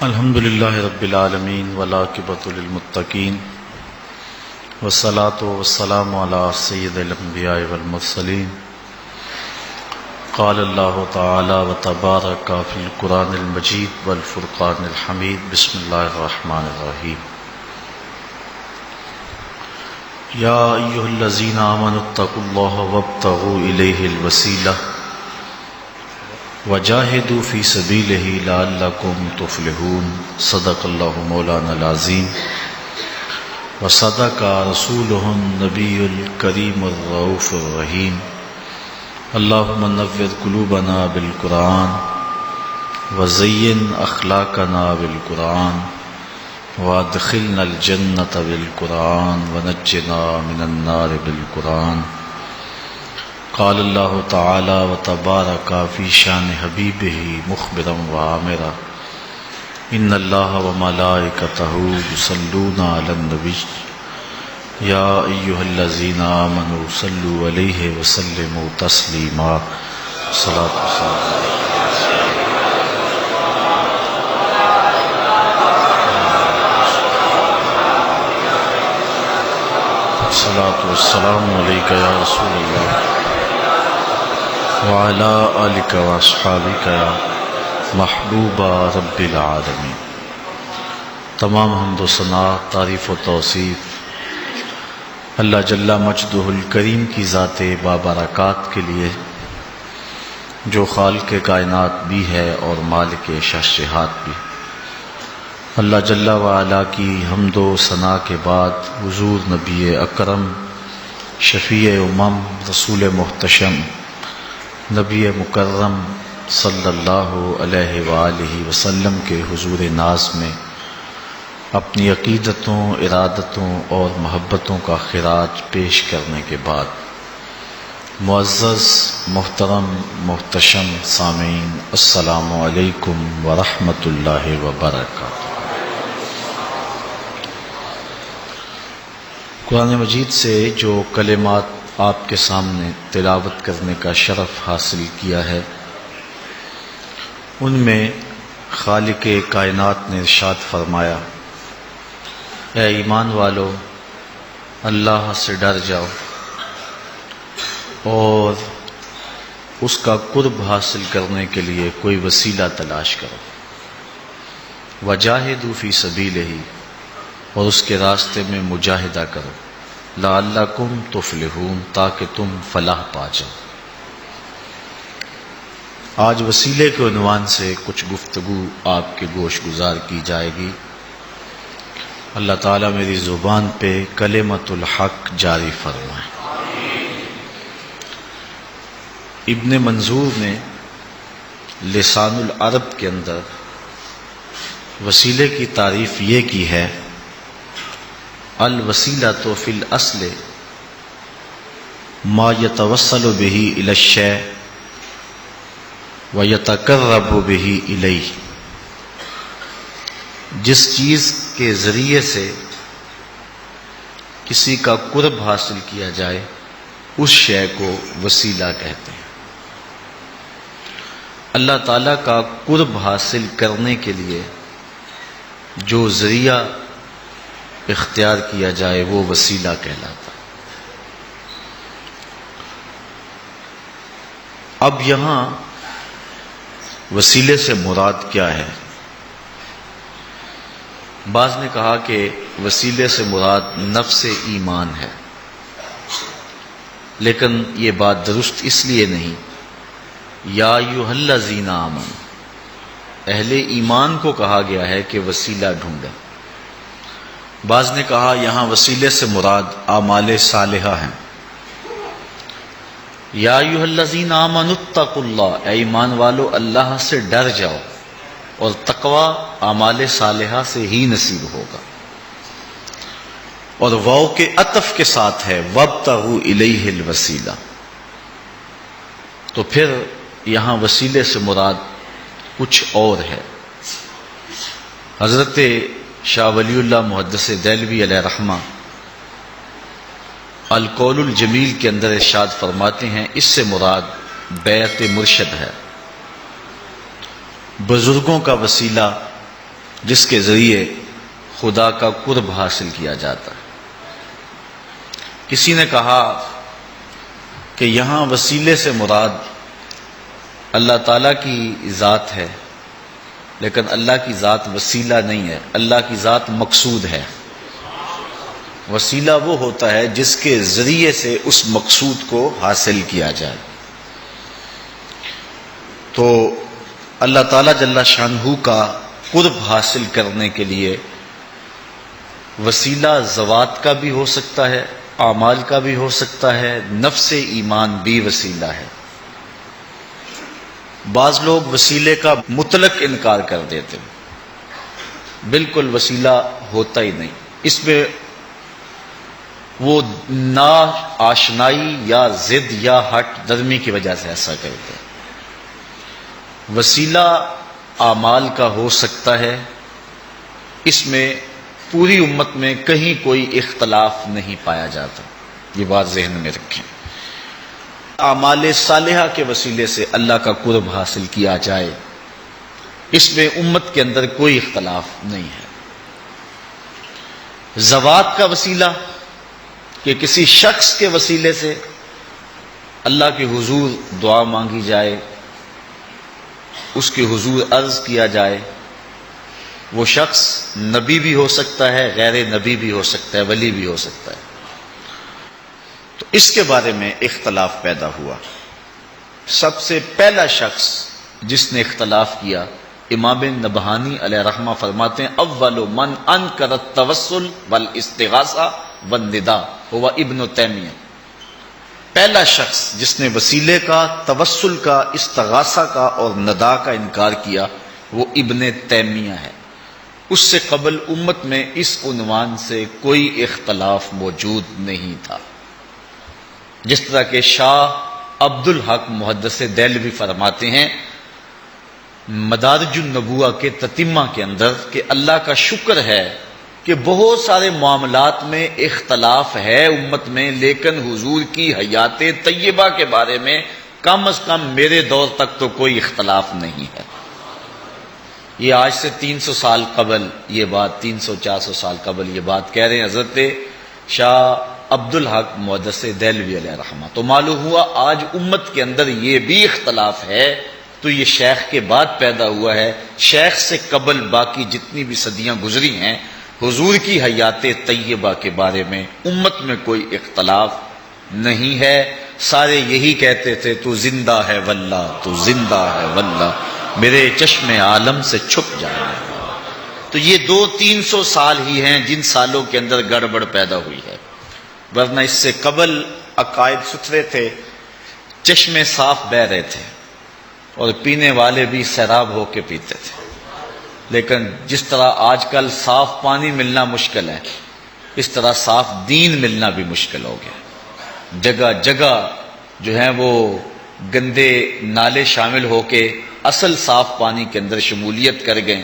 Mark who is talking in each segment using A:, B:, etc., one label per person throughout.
A: الحمد للہ رب العالمین والعاقبۃ للمتقین والصلاۃ والسلام علی سید الانبیاء والمرسلین قال اللہ تعالی وتبارک فی القرآن المجید والفرقان الحمید بسم اللہ الرحمن الرحیم یا ایھا الذین آمنوا اتقوا اللہ وابتغوا الیہ الوسیلہ وجاہدوا فی سبیلہ لعلکم تفلحون صدق اللہ مولانا العظیم وصدق رسولہ النبی الکریم الرؤوف الرحیم اللہم نور قلوبنا بالقرآن وزین اخلاقنا بالقرآن وادخلنا الجنۃ بالقرآن ونجنا من النار بالقرآن قال اللہ تعالی وتبارک فی شان حبیبہ مخبرا وعامرا ان اللہ وملائکتہ یصلون علی النبی یا ایھا الذین آمنوا صلوا علیہ وسلموا تسلیما صلاۃ والسلام علیک یا رسول اللہ وعلی آلک واصحابک یا محبوب رب العالمین۔ تمام حمد و ثنا، تعریف و توصیف اللہ جل مجدہ الکریم کی ذات بابرکات کے لیے، جو خالق کائنات بھی ہے اور مالک شہنشاہات بھی۔ اللہ جل وعلا کی حمد و ثنا کے بعد حضور نبی اکرم، شفیع امم، رسول محتشم، نبی مکرم صلی اللہ علیہ وآلہ وسلم کے حضور ناز میں اپنی عقیدتوں، ارادتوں اور محبتوں کا خراج پیش کرنے کے بعد، معزز محترم محتشم سامعین، السلام علیکم ورحمۃ اللہ وبرکاتہ۔ قرآن مجید سے جو کلمات آپ کے سامنے تلاوت کرنے کا شرف حاصل کیا ہے، ان میں خالق کائنات نے ارشاد فرمایا، اے ایمان والو، اللہ سے ڈر جاؤ اور اس کا قرب حاصل کرنے کے لیے کوئی وسیلہ تلاش کرو، وجاہدوا فی سبیلہ، اور اس کے راستے میں مجاہدہ کرو، لعلکم تفلحون، تاکہ تم فلاح پا جاؤ۔ آج وسیلے کے عنوان سے کچھ گفتگو آپ کے گوش گزار کی جائے گی۔ اللہ تعالیٰ میری زبان پہ کلمۃ الحق جاری فرمائے۔ ابن منظور نے لسان العرب کے اندر وسیلے کی تعریف یہ کی ہے، الوسیلۃ فی الاصل ما یتوسل بہ الی الشیء ویتقرب بہ الیہ، جس چیز کے ذریعے سے کسی کا قرب حاصل کیا جائے اس شے کو وسیلہ کہتے ہیں۔ اللہ تعالیٰ کا قرب حاصل کرنے کے لیے جو ذریعہ اختیار کیا جائے وہ وسیلہ کہلاتا ہے۔ اب یہاں وسیلے سے مراد کیا ہے؟ بعض نے کہا کہ وسیلے سے مراد نفس ایمان ہے، لیکن یہ بات درست اس لیے نہیں۔ یا ایھا الذین آمنوا، اہل ایمان کو کہا گیا ہے کہ وسیلہ ڈھونڈیں۔ بعض نے کہا یہاں وسیلے سے مراد اعمال صالحہ ہیں۔ یا ایھا الذین آمنوا اتقوا اللہ، اے ایمان والو اللہ سے ڈر جاؤ، اور تقوی اعمال صالحہ سے ہی نصیب ہوگا۔ اور واو کے عطف کے ساتھ ہے وابتغوا الیہ الوسیلہ، تو پھر یہاں وسیلے سے مراد کچھ اور ہے۔ حضرت شاہ ولی اللہ محدث دہلوی علیہ رحمہ القول الجمیل کے اندر ارشاد فرماتے ہیں، اس سے مراد بیعت مرشد ہے، بزرگوں کا وسیلہ جس کے ذریعے خدا کا قرب حاصل کیا جاتا ہے۔ کسی نے کہا کہ یہاں وسیلے سے مراد اللہ تعالیٰ کی ذات ہے، لیکن اللہ کی ذات وسیلہ نہیں ہے، اللہ کی ذات مقصود ہے۔ وسیلہ وہ ہوتا ہے جس کے ذریعے سے اس مقصود کو حاصل کیا جائے۔ تو اللہ تعالیٰ جل شانہ کا قرب حاصل کرنے کے لیے وسیلہ ذوات کا بھی ہو سکتا ہے، اعمال کا بھی ہو سکتا ہے، نفس ایمان بھی وسیلہ ہے۔ بعض لوگ وسیلے کا مطلق انکار کر دیتے ہیں، بالکل وسیلہ ہوتا ہی نہیں، اس میں وہ نا آشنائی یا ضد یا ہٹ درمی کی وجہ سے ایسا کرتے ہیں۔ وسیلہ اعمال کا ہو سکتا ہے، اس میں پوری امت میں کہیں کوئی اختلاف نہیں پایا جاتا، یہ بات ذہن میں رکھیں۔ اعمال صالحہ کے وسیلے سے اللہ کا قرب حاصل کیا جائے، اس میں امت کے اندر کوئی اختلاف نہیں ہے۔ ذوات کا وسیلہ کہ کسی شخص کے وسیلے سے اللہ کے حضور دعا مانگی جائے، اس کے حضور عرض کیا جائے، وہ شخص نبی بھی ہو سکتا ہے، غیر نبی بھی ہو سکتا ہے، ولی بھی ہو سکتا ہے، تو اس کے بارے میں اختلاف پیدا ہوا۔ سب سے پہلا شخص جس نے اختلاف کیا، امام نبہانی علیہ رحمہ فرماتے ہیں اول من انکر التوسل والاستغاثہ والنداء ہوا ابن تیمیہ۔ پہلا شخص جس نے وسیلے کا، توسل کا، استغاثہ کا اور ندا کا انکار کیا وہ ابن تیمیہ ہے۔ اس سے قبل امت میں اس عنوان سے کوئی اختلاف موجود نہیں تھا۔ جس طرح کہ شاہ عبد الحق محدث دہلوی فرماتے ہیں مدارج النبوہ کے تتمہ کے اندر کہ اللہ کا شکر ہے کہ بہت سارے معاملات میں اختلاف ہے امت میں، لیکن حضور کی حیات طیبہ کے بارے میں کم از کم میرے دور تک تو کوئی اختلاف نہیں ہے۔ یہ آج سے 300 سال قبل یہ بات، 300-400 سال قبل یہ بات کہہ رہے ہیں حضرت شاہ عبد الحق محدث دہلوی علیہ رحمہ۔ تو معلوم ہوا آج امت کے اندر یہ بھی اختلاف ہے تو یہ شیخ کے بعد پیدا ہوا ہے۔ شیخ سے قبل باقی جتنی بھی صدیاں گزری ہیں حضور کی حیات طیبہ کے بارے میں امت میں کوئی اختلاف نہیں ہے۔ سارے یہی کہتے تھے تو زندہ ہے واللہ، تو زندہ ہے واللہ، میرے چشم عالم سے چھپ جائے۔ تو یہ 200-300 سال ہی ہیں جن سالوں کے اندر گڑبڑ پیدا ہوئی ہے، ورنہ اس سے قبل عقائد ستھرے تھے، چشمے صاف بہہ رہے تھے اور پینے والے بھی سیراب ہو کے پیتے تھے۔ لیکن جس طرح آج کل صاف پانی ملنا مشکل ہے، اس طرح صاف دین ملنا بھی مشکل ہو گیا۔ جگہ جگہ جو ہیں وہ گندے نالے شامل ہو کے اصل صاف پانی کے اندر شمولیت کر گئے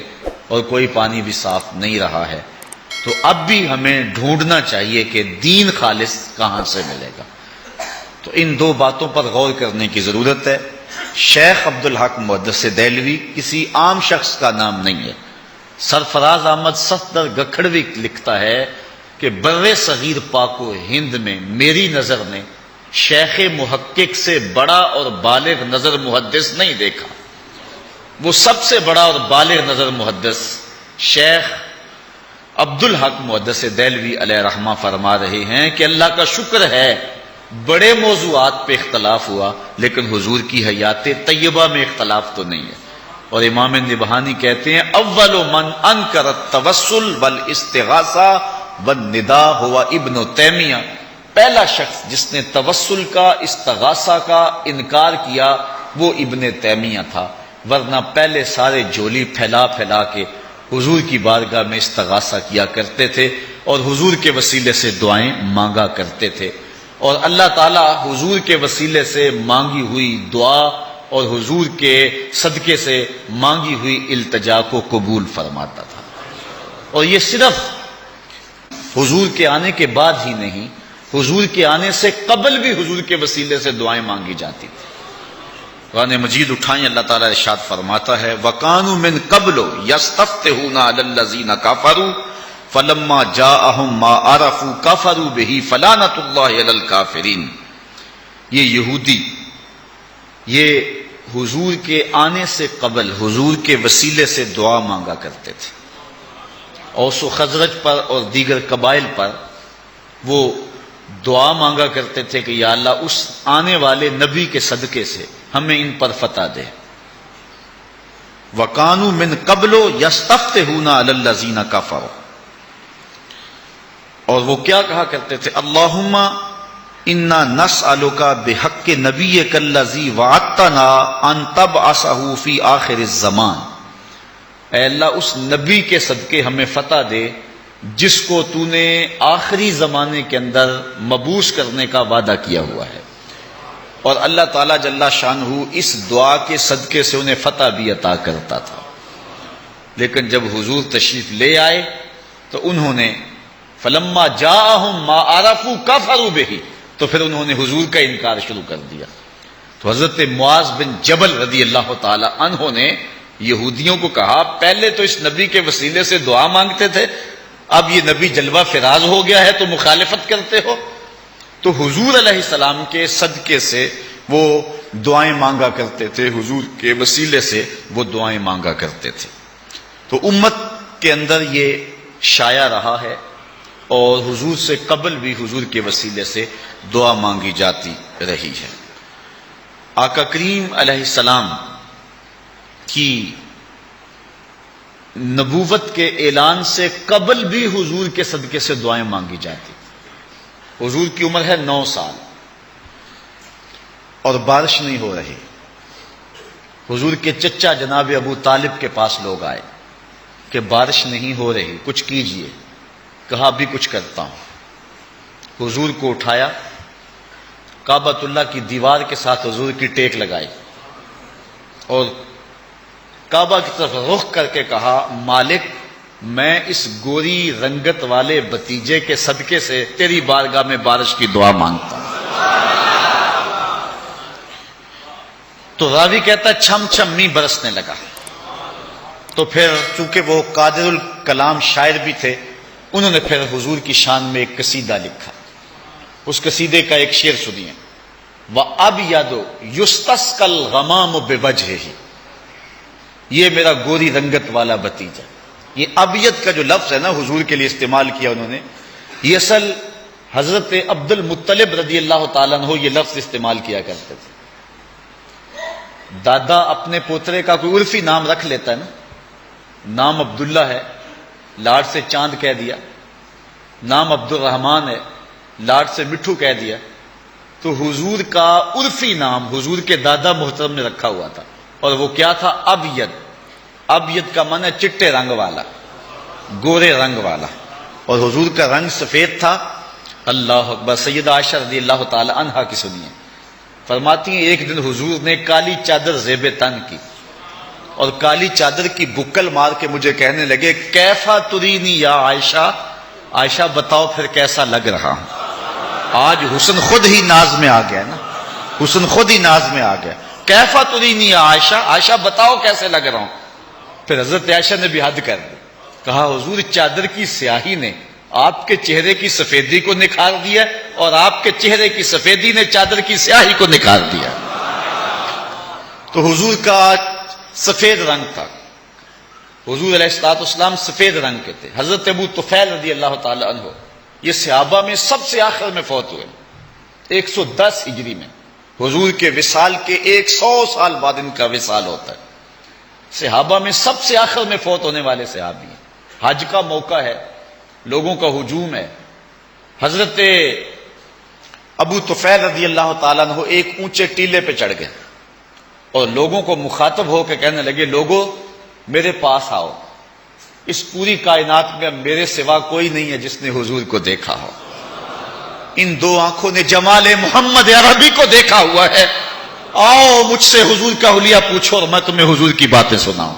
A: اور کوئی پانی بھی صاف نہیں رہا ہے۔ تو اب بھی ہمیں ڈھونڈنا چاہیے کہ دین خالص کہاں سے ملے گا۔ تو ان دو باتوں پر غور کرنے کی ضرورت ہے۔ شیخ عبد الحق محدث دہلوی کسی عام شخص کا نام نہیں ہے۔ سرفراز احمد صفدر گکھڑوی لکھتا ہے کہ بر صغیر پاک و ہند میں میری نظر میں شیخ محقق سے بڑا اور بالغ نظر محدث نہیں دیکھا۔ وہ سب سے بڑا اور بالغ نظر محدث شیخ عبد الحق محدث دہلوی علیہ رحمہ فرما رہے ہیں کہ اللہ کا شکر ہے بڑے موضوعات پہ اختلاف ہوا لیکن حضور کی حیات طیبہ میں اختلاف تو نہیں ہے۔ اور امام نبہانی کہتے ہیں اول من انکر التوسل والاستغاثہ والنداء ہوا ابن تیمیہ۔ پہلا شخص جس نے توسل کا، استغاثہ کا انکار کیا وہ ابن تیمیہ تھا، ورنہ پہلے سارے جھولی پھیلا پھیلا کے حضور کی بارگاہ میں استغاثہ کیا کرتے تھے اور حضور کے وسیلے سے دعائیں مانگا کرتے تھے، اور اللہ تعالیٰ حضور کے وسیلے سے مانگی ہوئی دعا اور حضور کے صدقے سے مانگی ہوئی التجا کو قبول فرماتا تھا۔ اور یہ صرف حضور کے آنے کے بعد ہی نہیں، حضور کے آنے سے قبل بھی حضور کے وسیلے سے دعائیں مانگی جاتی تھی۔ قرآن مجید اٹھائیں، اللہ تعالیٰ ارشاد فرماتا ہے وَكَانُوا مِن قَبْلُ يَسْتَفْتِحُونَ عَلَى الَّذِينَ كَفَرُوا فَلَمَّا جَاءَهُم مَّا عَرَفُوا كَفَرُوا بِهِ فَلَعْنَةُ اللَّهِ عَلَى الْكَافِرِينَ۔ یہ یہودی یہ حضور کے آنے سے قبل حضور کے وسیلے سے دعا مانگا کرتے تھے۔ اوس و خزرج پر اور دیگر قبائل پر وہ دعا مانگا کرتے تھے کہ یا اللہ اس آنے والے نبی کے صدقے سے ہمیں ان پر فتح دے۔ وَكَانُوا مِن قَبْلُ يَسْتَفْتِحُونَ عَلَى الَّذِينَ كَفَرُوا، اور وہ کیا کہا کرتے تھے اللہم انا نسألک بحق نبیک الذی وعدتنا ان تبعثہ فی آخر الزمان، اے اللہ اس نبی کے صدقے ہمیں فتح دے جس کو تو نے آخری زمانے کے اندر مبعوث کرنے کا وعدہ کیا ہوا ہے۔ اور اللہ تعالیٰ جل شانہ اس دعا کے صدقے سے انہیں فتح بھی عطا کرتا تھا، لیکن جب حضور تشریف لے آئے تو انہوں نے فلما جاءہم ما عرفوا کفروا بہ، تو پھر انہوں نے حضور کا انکار شروع کر دیا۔ تو حضرت معاذ بن جبل رضی اللہ تعالی عنہ نے یہودیوں کو کہا پہلے تو اس نبی کے وسیلے سے دعا مانگتے تھے، اب یہ نبی جلوہ فراز ہو گیا ہے تو مخالفت کرتے ہو۔ تو حضور علیہ السلام کے صدقے سے وہ دعائیں مانگا کرتے تھے، حضور کے وسیلے سے وہ دعائیں مانگا کرتے تھے۔ تو امت کے اندر یہ شائع رہا ہے، اور حضور سے قبل بھی حضور کے وسیلے سے دعا مانگی جاتی رہی ہے۔ آقا کریم علیہ السلام کی نبوت کے اعلان سے قبل بھی حضور کے صدقے سے دعائیں مانگی جاتی۔ حضور کی عمر ہے 9 سال اور بارش نہیں ہو رہی۔ حضور کے چچا جناب ابو طالب کے پاس لوگ آئے کہ بارش نہیں ہو رہی، کچھ کیجئے۔ کہا ابھی کچھ کرتا ہوں۔ حضور کو اٹھایا، کعبۃ اللہ کی دیوار کے ساتھ حضور کی ٹیک لگائی اور کعبہ کی طرف رخ کر کے کہا مالک میں اس گوری رنگت والے بتیجے کے صدقے سے تیری بارگاہ میں بارش کی دعا مانگتا ہوں۔ تو راوی کہتا ہے چھم چھم می برسنے لگا۔ تو پھر چونکہ وہ قادر الکلام شاعر بھی تھے، انہوں نے پھر حضور کی شان میں ایک قصیدہ لکھا۔ اس قصیدے کا ایک شعر سنیے، وَأَبْيَضُ يُسْتَسْقَى الْغَمَامُ بِوَجْهِهِ، یہ میرا گوری رنگت والا بتیجا۔ یہ ابیض کا جو لفظ ہے نا حضور کے لیے استعمال کیا انہوں نے، یہ اصل حضرت عبد المطلب رضی اللہ تعالیٰ عنہ یہ لفظ استعمال کیا کرتے تھے۔ دادا اپنے پوترے کا کوئی عرفی نام رکھ لیتا ہے نا، نام عبداللہ ہے، لاڈ سے چاند کہہ دیا، نام عبد الرحمن ہے، لاڈ سے مٹھو کہہ دیا۔ تو حضور کا عرفی نام حضور کے دادا محترم نے رکھا ہوا تھا، اور وہ کیا تھا؟ ابیض۔ ابیض کا معنی چٹے رنگ والا، گورے رنگ والا، اور حضور کا رنگ سفید تھا۔ اللہ اکبر۔ سیدہ عائشہ رضی اللہ تعالی عنہا کی سنیے، فرماتی ہیں ایک دن حضور نے کالی چادر زیب تن کی، اور کالی چادر کی بکل مار کے مجھے کہنے لگے کیفا ترینی یا عائشہ، عائشہ بتاؤ پھر کیسا لگ رہا ہوں۔ آج حسن خود ہی ناز میں آ گیا نا، حسن خود ہی ناز میں آ گیا۔ کیفا ترینی یا عائشہ، عائشہ بتاؤ کیسے لگ رہا ہوں۔ پھر حضرت عائشہ نے بھی حد کر دی، کہا حضور چادر کی سیاہی نے آپ کے چہرے کی سفیدی کو نکھار دیا، اور آپ کے چہرے کی سفیدی نے چادر کی سیاہی کو نکھار دیا۔ تو حضور کا سفید رنگ تھا، حضور علیہ الصلوۃ والسلام سفید رنگ کے تھے۔ حضرت ابو طفیل رضی اللہ تعالی عنہ یہ صحابہ میں سب سے آخر میں فوت ہوئے، 110 ہجری میں۔ حضور کے وصال کے 100 سال بعد ان کا وصال ہوتا ہے۔ صحابہ میں سب سے آخر میں فوت ہونے والے صحابی ہیں۔ حج کا موقع ہے، لوگوں کا ہجوم ہے، حضرت ابو طفیل رضی اللہ تعالیٰ عنہ ایک اونچے ٹیلے پہ چڑھ گئے اور لوگوں کو مخاطب ہو کے کہنے لگے لوگوں میرے پاس آؤ، اس پوری کائنات میں میرے سوا کوئی نہیں ہے جس نے حضور کو دیکھا ہو، ان دو آنکھوں نے جمال محمد عربی کو دیکھا ہوا ہے، آؤ مجھ سے حضور کا حلیہ پوچھو اور میں تمہیں حضور کی باتیں سناؤں۔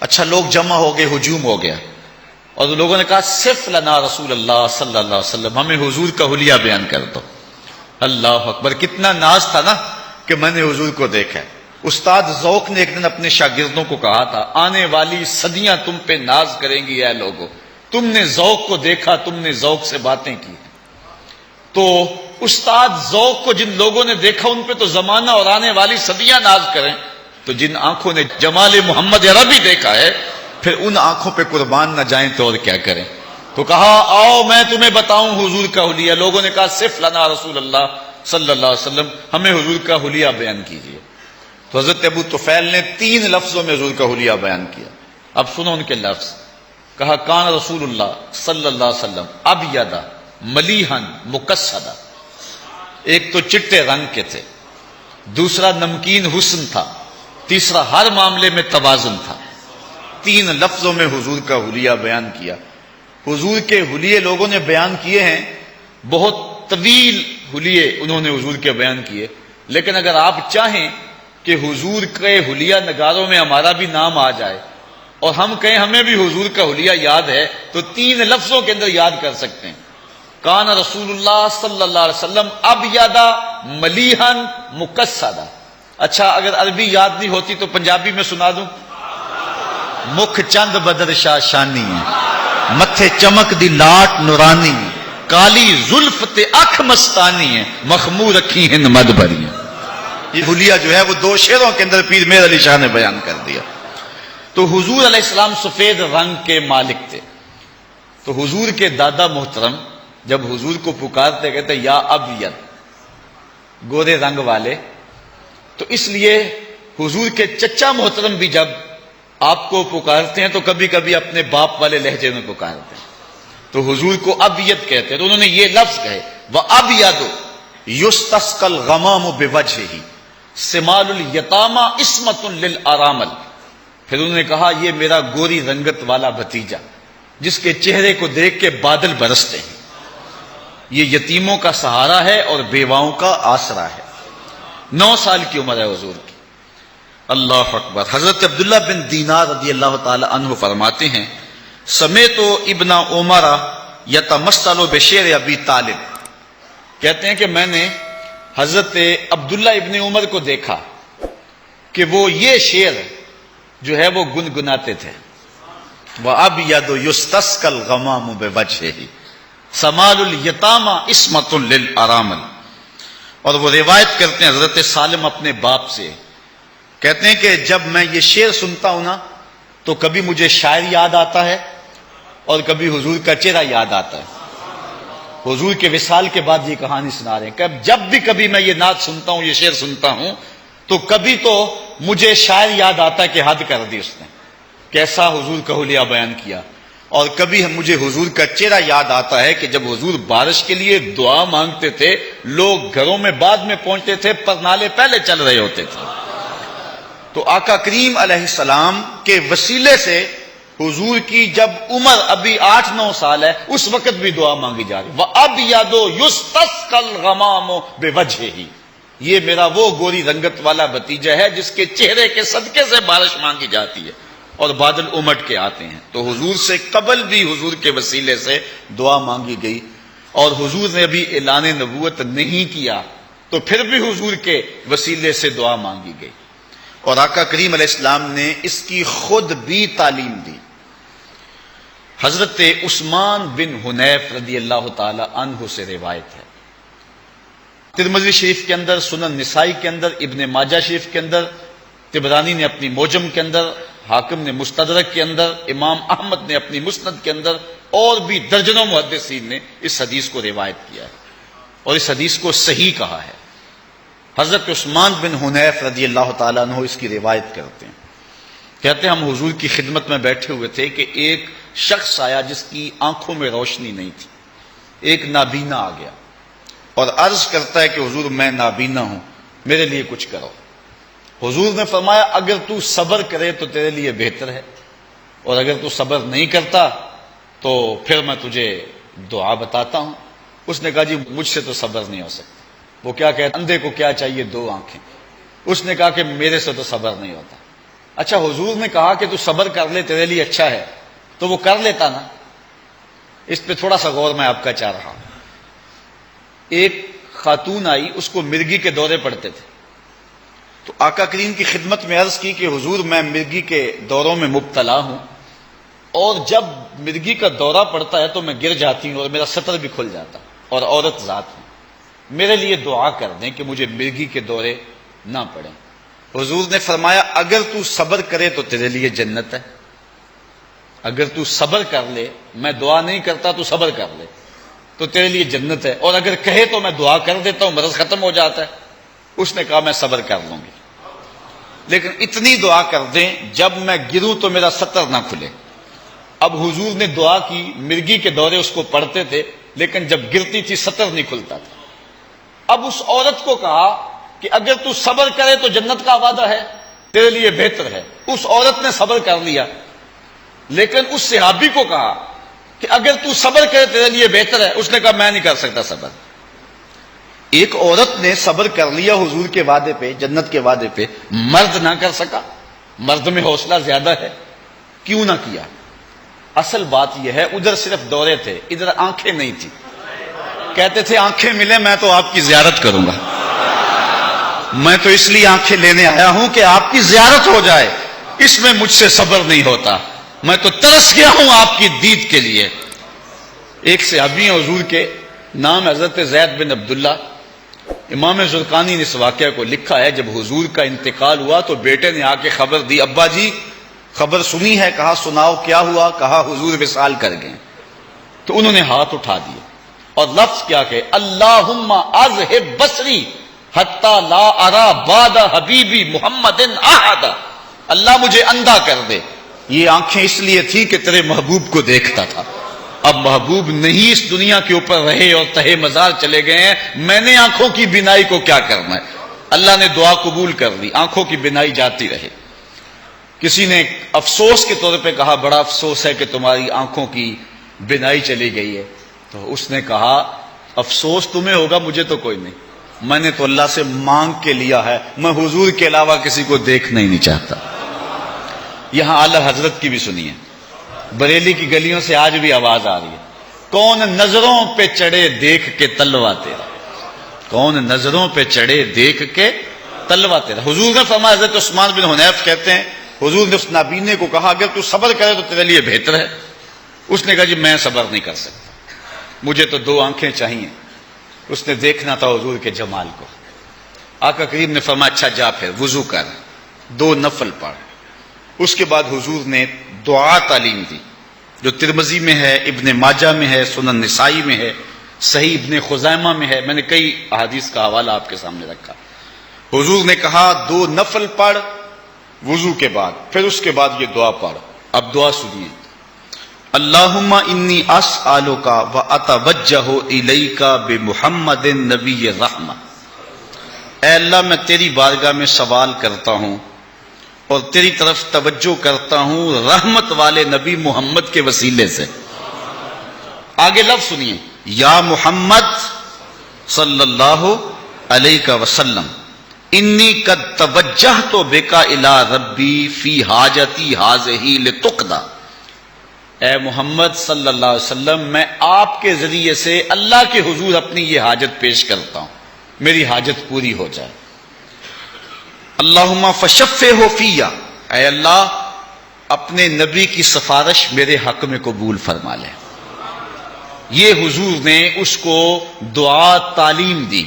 A: اچھا لوگ جمع ہو گئے، ہجوم ہو گیا، اور لوگوں نے کہا صف لنا رسول اللہ صلی اللہ علیہ وسلم، ہمیں حضور کا حلیہ بیان کر دو۔ اللہ اکبر، کتنا ناز تھا نا
B: کہ میں نے حضور کو دیکھا ہے۔ استاد ذوق نے ایک دن اپنے شاگردوں کو کہا تھا، آنے والی صدیاں تم پہ ناز کریں گی اے لوگو، تم نے ذوق کو دیکھا، تم نے ذوق سے باتیں کی۔ تو استاد ذوق کو جن لوگوں نے دیکھا ان پہ تو زمانہ اور آنے والی صدیاں ناز کریں، تو جن آنکھوں نے جمال محمد عربی دیکھا ہے پھر ان آنکھوں پہ قربان نہ جائیں تو اور کیا کریں۔ تو کہا آؤ میں تمہیں بتاؤں حضور کا حلیہ۔ لوگوں نے کہا صف لنا رسول اللہ صلی اللہ علیہ وسلم، ہمیں حضور کا حلیہ بیان کیجیے۔ تو حضرت ابو طفیل نے 3 لفظوں میں حضور کا حلیہ بیان کیا۔ اب سنو ان کے لفظ۔ کہا کان رسول اللہ صلی اللہ علیہ وسلم ابیض ملیحن مقصدا، ایک تو چٹے رنگ کے تھے، دوسرا نمکین حسن تھا، تیسرا ہر معاملے میں توازن تھا۔ 3 لفظوں میں حضور کا حلیہ بیان کیا۔ حضور کے حلیے لوگوں نے بیان کیے ہیں، بہت طویل حلیے انہوں نے حضور کے بیان کیے، لیکن اگر آپ چاہیں کہ حضور کے حلیہ نگاروں میں ہمارا بھی نام آ جائے اور ہم کہیں ہمیں بھی حضور کا حلیہ یاد ہے، تو 3 لفظوں کے اندر یاد کر سکتے ہیں۔ کان رسول اللہ صلی اللہ علیہ وسلم ابیض ملیحن مقصدا۔ اچھا اگر عربی یاد نہیں ہوتی تو پنجابی میں سنا دوں۔ مکھ چند بدر شاہ شانی ہے، متھے چمک دی لاٹ نورانی، کالی زلف تے اکھ مستانی ہے، مخمور رکھی ہند مد بھری ہے۔ یہ حلیہ جو ہے وہ 2 شعروں کے اندر پیر میر علی شاہ نے بیان کر دیا۔ تو حضور علیہ السلام سفید رنگ کے مالک تھے۔ تو حضور کے دادا محترم جب حضور کو پکارتے کہتے یا ابیض، گورے رنگ والے، تو اس لیے حضور کے چچا محترم بھی جب آپ کو پکارتے ہیں تو کبھی کبھی اپنے باپ والے لہجے میں پکارتے ہیں، تو حضور کو ابیض کہتے ہیں۔ تو انہوں نے یہ لفظ کہے وَأَبْيَضُ يُسْتَسْقَى الْغَمَامُ بِوَجْهِهِ سِمَالُ الْيَتَامَى عِصْمَةٌ لِلْأَرَامِلِ، پھر انہوں نے کہا یہ میرا گوری رنگت والا بھتیجا جس کے چہرے کو دیکھ کے بادل برستے ہیں، یہ یتیموں کا سہارا ہے اور بیواؤں کا آسرا ہے۔ 9 سال کی عمر ہے حضور کی۔ اللہ اکبر۔ حضرت عبداللہ بن دینار رضی اللہ تعالی عنہ فرماتے ہیں سمیت ابن عمر یتمثل بشعر ابی طالب، کہتے ہیں کہ میں نے حضرت عبداللہ ابن عمر کو دیکھا کہ وہ یہ شعر جو ہے وہ گنگناتے تھے، وَأَبْيَضُ يُسْتَسْقَى الْغَمَامُ بِوَجْهِهِ سَمَالُ الْيَتَامَى عِصْمَةٌ لِلْأَرَامِلِ۔ اور وہ روایت کرتے ہیں حضرت سالم اپنے باپ سے، کہتے ہیں کہ جب میں یہ شعر سنتا ہوں نا تو کبھی مجھے شاعر یاد آتا ہے اور کبھی حضور کا چہرہ یاد آتا ہے۔ حضور کے وصال کے بعد یہ کہانی سنا رہے ہیں کہ جب بھی کبھی میں یہ نعت سنتا ہوں، یہ شعر سنتا ہوں، تو کبھی تو مجھے شاعر یاد آتا ہے کہ حد کر دی اس نے، کیسا حضور کا حلیہ بیان کیا، اور کبھی مجھے حضور کا چہرہ یاد آتا ہے کہ جب حضور بارش کے لیے دعا مانگتے تھے، لوگ گھروں میں بعد میں پہنچتے تھے، پر نالے پہلے چل رہے ہوتے تھے۔ تو آقا کریم علیہ السلام کے وسیلے سے حضور کی جب عمر ابھی 8-9 سال ہے اس وقت بھی دعا مانگی جا رہی۔ وَأَبْيَضُ يُسْتَسْقَى الْغَمَامُ بِوَجْهِهِ، یہ میرا وہ گوری رنگت والا بھتیجا ہے جس کے چہرے کے صدقے سے بارش مانگی جاتی ہے اور بادل امٹ کے آتے ہیں۔ تو حضور سے قبل بھی حضور کے وسیلے سے دعا مانگی گئی، اور حضور نے ابھی اعلان نبوت نہیں کیا تو پھر بھی حضور کے وسیلے سے دعا مانگی گئی، اور آقا کریم علیہ السلام نے اس کی خود بھی تعلیم دی۔ حضرت عثمان بن حنیف رضی اللہ تعالی عنہ سے روایت ہے، ترمذی شریف کے اندر، سنن نسائی کے اندر، ابن ماجہ شریف کے اندر، طبرانی نے اپنی موجم کے اندر، حاکم نے مستدرک کے اندر، امام احمد نے اپنی مسند کے اندر، اور بھی درجنوں محدثین نے اس حدیث کو روایت کیا ہے اور اس حدیث کو صحیح کہا ہے۔ حضرت عثمان بن حنیف رضی اللہ تعالیٰ عنہ اس کی روایت کرتے ہیں، کہتے ہیں ہم حضور کی خدمت میں بیٹھے ہوئے تھے کہ ایک شخص آیا جس کی آنکھوں میں روشنی نہیں تھی، ایک نابینا آ گیا اور عرض کرتا ہے کہ حضور میں نابینا ہوں، میرے لیے کچھ کرو۔ حضور نے فرمایا اگر تو صبر کرے تو تیرے لیے بہتر ہے، اور اگر تو صبر نہیں کرتا تو پھر میں تجھے دعا بتاتا ہوں۔ اس نے کہا جی مجھ سے تو صبر نہیں ہو سکتا۔ وہ کیا کہتا، اندھے کو کیا چاہیے 2 آنکھیں۔ اس نے کہا کہ میرے سے تو صبر نہیں ہوتا۔ اچھا حضور نے کہا کہ تو صبر کر لے تیرے لیے اچھا ہے، تو وہ کر لیتا نا۔ اس پہ تھوڑا سا غور میں آپ کا چاہ رہا ہوں۔ ایک خاتون آئی، اس کو مرگی کے دورے پڑتے تھے، تو آقا کریم کی خدمت میں عرض کی کہ حضور میں مرگی کے دوروں میں مبتلا ہوں، اور جب مرگی کا دورہ پڑتا ہے تو میں گر جاتی ہوں اور میرا سطر بھی کھل جاتا، اور عورت ذات ہوں، میرے لیے دعا کر دیں کہ مجھے مرگی کے دورے نہ پڑیں۔ حضور نے فرمایا اگر تو صبر کرے تو تیرے لیے جنت ہے، اگر تو صبر کر لے، میں دعا نہیں کرتا تو صبر کر لے تو تیرے لیے جنت ہے، اور اگر کہے تو میں دعا کر دیتا ہوں مرض ختم ہو جاتا ہے۔ اس نے کہا میں صبر کر لوں گی، لیکن اتنی دعا کر دیں جب میں گروں تو میرا سطر نہ کھلے۔ اب حضور نے دعا کی، مرگی کے دورے اس کو پڑھتے تھے، لیکن جب گرتی تھی سطر نہیں کھلتا تھا۔ اب اس عورت کو کہا کہ اگر تو صبر کرے تو جنت کا وعدہ ہے، تیرے لیے بہتر ہے۔ اس عورت نے صبر کر لیا، لیکن اس صحابی کو کہا کہ اگر تو صبر کرے تیرے لیے بہتر ہے۔ اس نے کہا میں نہیں کر سکتا صبر۔ ایک عورت نے صبر کر لیا حضور کے وعدے پہ، جنت کے وعدے پہ، مرد نہ کر سکا۔ مرد میں حوصلہ زیادہ ہے، کیوں نہ کیا؟ اصل بات یہ ہے ادھر صرف دورے تھے، ادھر آنکھیں نہیں تھی۔ کہتے تھے آنکھیں ملے میں تو آپ کی زیارت کروں گا، میں تو اس لیے آنکھیں لینے آیا ہوں کہ آپ کی زیارت ہو جائے، اس میں مجھ سے صبر نہیں ہوتا، میں تو ترس گیا ہوں آپ کی دید کے لیے۔ ایک صحابی ہیں حضور کے، نام حضرت زید بن عبداللہ۔ امام زرقانی نے اس واقعہ کو لکھا ہے، جب حضور کا انتقال ہوا تو بیٹے نے آ کے خبر دی، ابا جی خبر سنی ہے؟ کہا سناؤ کیا ہوا؟ کہا حضور وصال کر گئے۔ تو انہوں نے ہاتھ اٹھا دیے اور لفظ کیا کہ اللہم اذہب بصری حتی لا ارا بعد حبیبی محمد احد، اللہ مجھے اندھا کر دے۔ یہ آنکھیں اس لیے تھی کہ تیرے محبوب کو دیکھتا تھا، اب محبوب نہیں اس دنیا کے اوپر رہے اور تہے مزار چلے گئے ہیں، میں نے آنکھوں کی بینائی کو کیا کرنا ہے؟ اللہ نے دعا قبول کر لی، آنکھوں کی بینائی جاتی رہے۔ کسی نے افسوس کے طور پہ کہا بڑا افسوس ہے کہ تمہاری آنکھوں کی بینائی چلی گئی ہے، تو اس نے کہا افسوس تمہیں ہوگا، مجھے تو کوئی نہیں، میں نے تو اللہ سے مانگ کے لیا ہے، میں حضور کے علاوہ کسی کو دیکھنا ہی نہیں چاہتا۔ یہاں اعلی حضرت کی بھی سنیے، بریلی کی گلیوں سے آج بھی آواز آ رہی ہے، کون نظروں پہ چڑھے دیکھ کے تلوا تیرا، کون نظروں پہ چڑھے دیکھ کے تلوا تیرا۔ حضور نے فرمایا، حضرت عثمان بن حنیف کہتے ہیں حضور نے اس نابینے کو کہا اگر تو صبر کرے تو تیرے لیے بہتر ہے۔ اس نے کہا جی میں صبر نہیں کر سکتا، مجھے تو دو آنکھیں چاہیے۔ اس نے دیکھنا تھا حضور کے جمال کو۔ آقا کریم نے فرمایا اچھا جا پھر وضو کر، دو نفل پڑھ۔ اس کے بعد حضور نے دعا تعلیم دی جو ترمذی میں ہے، ابن ماجہ میں ہے، سنن نسائی میں ہے، صحیح ابن خزیمہ میں ہے، میں نے کئی احادیث کا حوالہ آپ کے سامنے رکھا۔ حضور نے کہا دو نفل پڑھ وضو کے بعد، پھر اس کے بعد یہ دعا پڑھ۔ اب دعا سنیے، اللہم انی اسألک واتوجہ الیک بمحمد نبی الرحمہ، اے اللہ میں تیری بارگاہ میں سوال کرتا ہوں اور تیری طرف توجہ کرتا ہوں رحمت والے نبی محمد کے وسیلے سے۔ آگے لفظ سنیے، یا محمد صلی اللہ علیہ وسلم انی قد توجہت بک الی ربی فی حاجتی ہذہ لتقضی، اے محمد صلی اللہ علیہ وسلم میں آپ کے ذریعے سے اللہ کے حضور اپنی یہ حاجت پیش کرتا ہوں، میری حاجت پوری ہو جائے۔ اللہم فشفعہ فی، اے اللہ اپنے نبی کی سفارش میرے حق میں قبول فرما لے۔ یہ حضور نے اس کو دعا تعلیم دی۔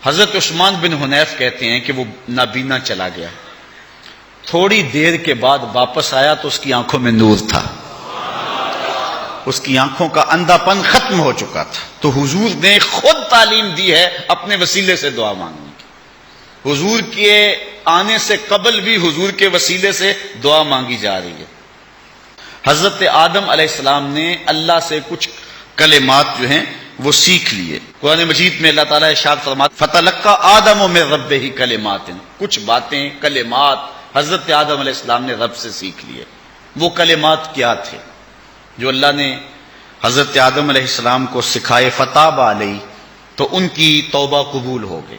B: حضرت عثمان بن حنیف کہتے ہیں کہ وہ نابینا چلا گیا، تھوڑی دیر کے بعد واپس آیا تو اس کی آنکھوں میں نور تھا، اس کی آنکھوں کا اندھا پن ختم ہو چکا تھا۔ تو حضور نے خود تعلیم دی ہے اپنے وسیلے سے دعا مانگنے کی۔ حضور کے آنے سے قبل بھی حضور کے وسیلے سے دعا مانگی جا رہی ہے۔ حضرت آدم علیہ السلام نے اللہ سے کچھ کلمات جو ہیں وہ سیکھ لیے۔ قرآن مجید میں اللہ تعالیٰ ارشاد فرماتا فَتَلَقَّىٰ آدَمُ مِن رَبِّهِ کلمات، کچھ باتیں کلمات حضرت آدم علیہ السلام نے رب سے سیکھ لیے۔ وہ کلمات کیا تھے جو اللہ نے حضرت آدم علیہ السلام کو سکھائے؟ فتاب علیہ، تو ان کی توبہ قبول ہو گئی۔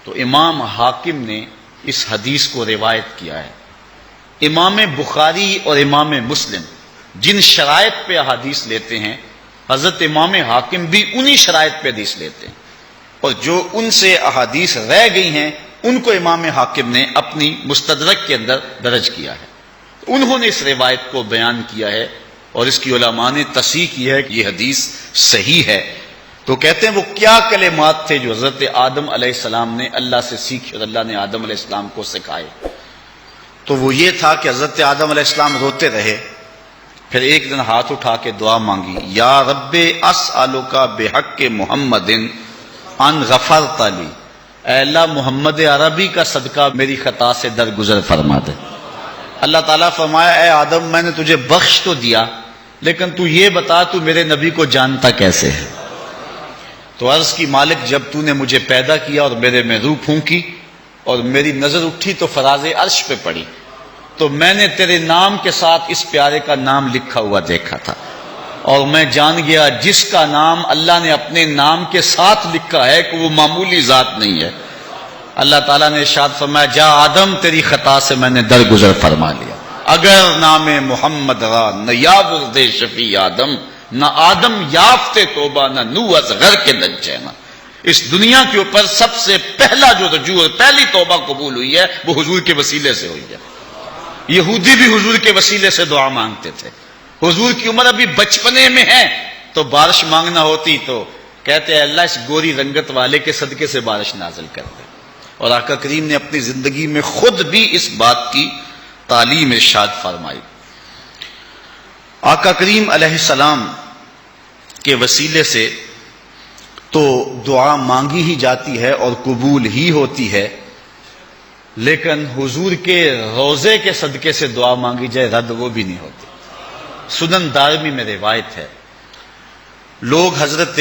B: تو امام حاکم نے اس حدیث کو روایت کیا ہے۔ امام بخاری اور امام مسلم جن شرائط پہ حدیث لیتے ہیں، حضرت امام حاکم بھی انہی شرائط پہ حدیث لیتے ہیں۔ اور جو ان سے احادیث رہ گئی ہیں ان کو امام حاکم نے اپنی مستدرک کے اندر درج کیا ہے. انہوں نے اس روایت کو بیان کیا ہے اور اس کی علماء نے تصحیح کی ہے کہ یہ حدیث صحیح ہے. تو کہتے ہیں وہ کیا کلمات تھے جو حضرت آدم علیہ السلام نے اللہ سے سیکھے اور اللہ نے آدم علیہ السلام کو سکھائے. تو وہ یہ تھا کہ حضرت آدم علیہ السلام روتے رہے، پھر ایک دن ہاتھ اٹھا کے دعا مانگی، یا رب اسألک بحق محمد ان غفرت لی، اے اللہ محمد عربی کا صدقہ میری خطا سے درگزر فرما دے. اللہ تعالیٰ فرمایا اے آدم میں نے تجھے بخش تو دیا لیکن تو یہ بتا تو میرے نبی کو جانتا کیسے ہے. تو عرض کی مالک جب تو نے مجھے پیدا کیا اور میرے میں روح پھونکی اور میری نظر اٹھی تو فراز عرش پہ پڑی تو میں نے تیرے نام کے ساتھ اس پیارے کا نام لکھا ہوا دیکھا تھا اور میں جان گیا جس کا نام اللہ نے اپنے نام کے ساتھ لکھا ہے کہ وہ معمولی ذات نہیں ہے. اللہ تعالیٰ نے ارشاد فرمایا جا آدم تیری خطا سے میں نے درگزر فرما لیا. اگر نام محمد را نہ یاورد شفیع آدم، نہ آدم یافتے توبہ نہ نو از غر کے نجینا. اس دنیا کے اوپر سب سے پہلا جو رجوع اور پہلی توبہ قبول ہوئی ہے وہ حضور کے وسیلے سے ہوئی ہے. یہودی بھی حضور کے وسیلے سے دعا مانگتے تھے. حضور کی عمر ابھی بچپنے میں ہے تو بارش مانگنا ہوتی تو کہتے ہیں اللہ اس گوری رنگت والے کے صدقے سے بارش نازل کر دے. اور آقا کریم نے اپنی زندگی میں خود بھی اس بات کی تعلیم ارشاد فرمائی. آقا کریم علیہ السلام کے وسیلے سے تو دعا مانگی ہی جاتی ہے اور قبول ہی ہوتی ہے، لیکن حضور کے روضے کے صدقے سے دعا مانگی جائے رد وہ بھی نہیں ہوتی. سنن دارمی میں روایت ہے لوگ حضرت